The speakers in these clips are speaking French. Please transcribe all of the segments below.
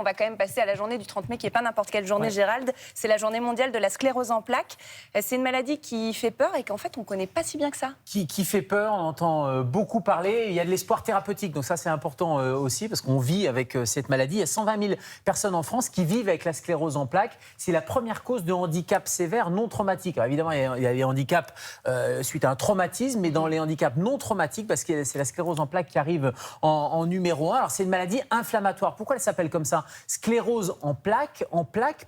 On va quand même passer à la journée du 30 mai, qui n'est pas n'importe quelle journée, Gérald. C'est la journée mondiale de la sclérose en plaques. C'est une maladie qui fait peur et qu'en fait, on ne connaît pas si bien que ça. Qui fait peur, on entend beaucoup parler. Il y a de l'espoir thérapeutique, donc ça c'est important aussi, parce qu'on vit avec cette maladie. Il y a 120 000 personnes en France qui vivent avec la sclérose en plaques. C'est la première cause de handicap sévère non traumatique. Alors évidemment, il y a les handicaps suite à un traumatisme, mais dans les handicaps non traumatiques, parce que c'est la sclérose en plaques qui arrive en numéro 1. Alors c'est une maladie inflammatoire. Pourquoi elle s'appelle comme ça ? Sclérose en plaques,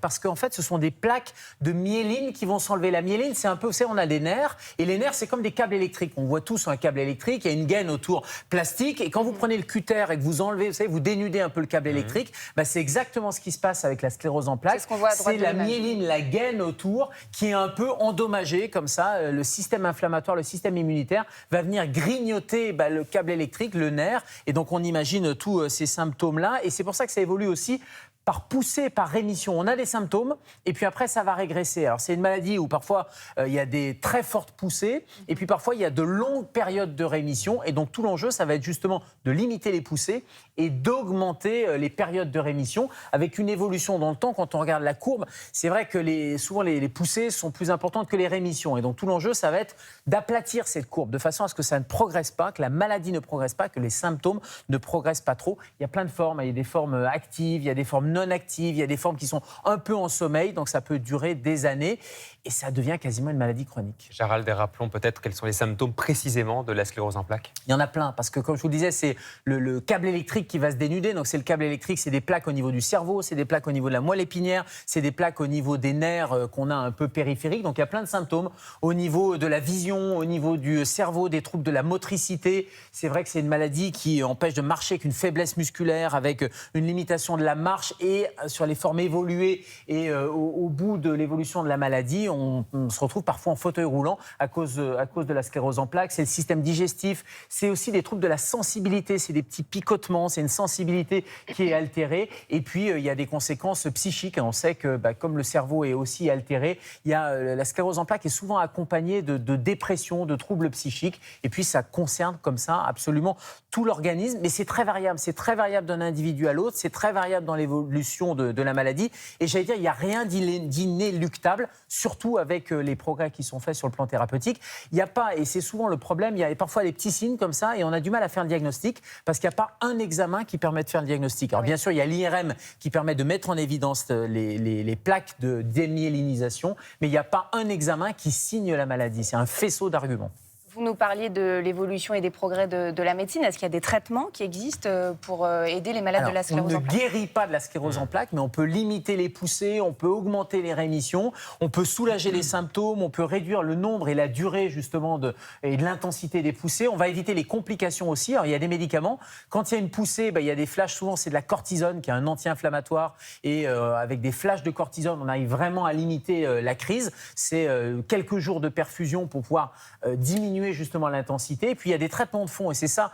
parce qu'en fait, ce sont des plaques de myéline qui vont s'enlever. La myéline, c'est un peu, vous savez, on a des nerfs, et les nerfs, c'est comme des câbles électriques. On voit tous un câble électrique, il y a une gaine autour plastique, et quand vous prenez le cutter et que vous enlevez, vous savez, vous dénudez un peu le câble électrique, bah, c'est exactement ce qui se passe avec la sclérose en plaques. C'est ce qu'on voit à droite de la l'image. myéline, la gaine autour, qui est un peu endommagée, comme ça. Le système inflammatoire, le système immunitaire va venir grignoter le câble électrique, le nerf, et donc on imagine tous ces symptômes-là, et c'est pour ça que ça évolue aussi par poussée, par rémission. On a des symptômes et puis après ça va régresser. Alors c'est une maladie où parfois il y a des très fortes poussées et puis parfois il y a de longues périodes de rémission, et donc tout l'enjeu ça va être justement de limiter les poussées et d'augmenter les périodes de rémission avec une évolution dans le temps. Quand on regarde la courbe, c'est vrai que souvent les poussées sont plus importantes que les rémissions, et donc tout l'enjeu ça va être d'aplatir cette courbe de façon à ce que ça ne progresse pas, que la maladie ne progresse pas, que les symptômes ne progressent pas trop. Il y a plein de formes, il y a des formes actives, il y a des formes non actives, il y a des formes qui sont un peu en sommeil, donc ça peut durer des années et ça devient quasiment une maladie chronique. Gérald, rappelons peut-être quels sont les symptômes précisément de la sclérose en plaques. Il y en a plein, parce que comme je vous le disais, c'est le câble électrique qui va se dénuder. Donc c'est le câble électrique, c'est des plaques au niveau du cerveau, c'est des plaques au niveau de la moelle épinière, c'est des plaques au niveau des nerfs qu'on a un peu périphériques. Donc il y a plein de symptômes au niveau de la vision, au niveau du cerveau, des troubles de la motricité. C'est vrai que c'est une maladie qui empêche de marcher avec une faiblesse musculaire, avec une limitation de la marche, et sur les formes évoluées et au bout de l'évolution de la maladie, on se retrouve parfois en fauteuil roulant à cause de la sclérose en plaques. C'est le système digestif, c'est aussi des troubles de la sensibilité, c'est des petits picotements, c'est une sensibilité qui est altérée, et puis il y a des conséquences psychiques. On sait que comme le cerveau est aussi altéré, la sclérose en plaques est souvent accompagnée de dépression, de troubles psychiques, et puis ça concerne comme ça absolument tout l'organisme, mais c'est très variable d'un individu à l'autre, c'est très variable dans l'évolution de la maladie, et j'allais dire, il n'y a rien d'inéluctable, surtout avec les progrès qui sont faits sur le plan thérapeutique. Il n'y a pas, et c'est souvent le problème, il y a parfois des petits signes comme ça, et on a du mal à faire le diagnostic, parce qu'il n'y a pas un examen qui permet de faire le diagnostic. Alors bien sûr, il y a l'IRM qui permet de mettre en évidence les plaques de démyélinisation, mais il n'y a pas un examen qui signe la maladie, c'est un faisceau d'arguments. Vous nous parliez de l'évolution et des progrès de la médecine. Est-ce qu'il y a des traitements qui existent pour aider les malades de la sclérose en plaques ? On ne guérit pas de la sclérose en plaques, mais on peut limiter les poussées, on peut augmenter les rémissions, on peut soulager les symptômes, on peut réduire le nombre et la durée justement et de l'intensité des poussées. On va éviter les complications aussi. Alors, il y a des médicaments. Quand il y a une poussée, il y a des flashs. Souvent, c'est de la cortisone qui est un anti-inflammatoire. Et avec des flashs de cortisone, on arrive vraiment à limiter la crise. C'est quelques jours de perfusion pour pouvoir diminuer justement l'intensité. Et puis il y a des traitements de fond, et c'est ça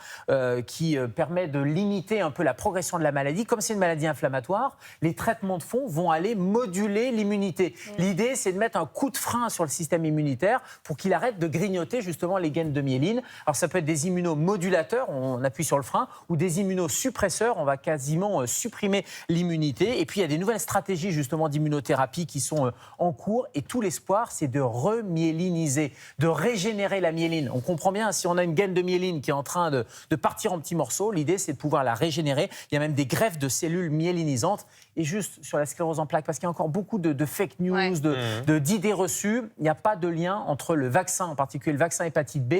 qui permet de limiter un peu la progression de la maladie. Comme c'est une maladie inflammatoire, les traitements de fond vont aller moduler l'immunité. L'idée, c'est de mettre un coup de frein sur le système immunitaire pour qu'il arrête de grignoter justement les gaines de myéline. Alors ça peut être des immunomodulateurs, on appuie sur le frein, ou des immunosuppresseurs, on va quasiment supprimer l'immunité. Et puis il y a des nouvelles stratégies justement d'immunothérapie qui sont en cours, et tout l'espoir, c'est de remyéliniser, de régénérer la myéline. On comprend bien, si on a une gaine de myéline qui est en train de partir en petits morceaux, l'idée c'est de pouvoir la régénérer. Il y a même des greffes de cellules myélinisantes. Et juste sur la sclérose en plaques, parce qu'il y a encore beaucoup de fake news, d'idées reçues, il n'y a pas de lien entre le vaccin, en particulier le vaccin hépatite B,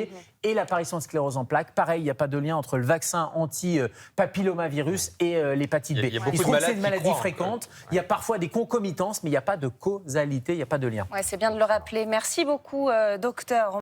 et l'apparition de sclérose en plaques. Pareil, il n'y a pas de lien entre le vaccin anti-papillomavirus et l'hépatite B. Il se trouve que c'est une maladie fréquente, il y a parfois des concomitances, mais il n'y a pas de causalité, il n'y a pas de lien. Ouais, c'est bien de le rappeler. Merci beaucoup, docteur.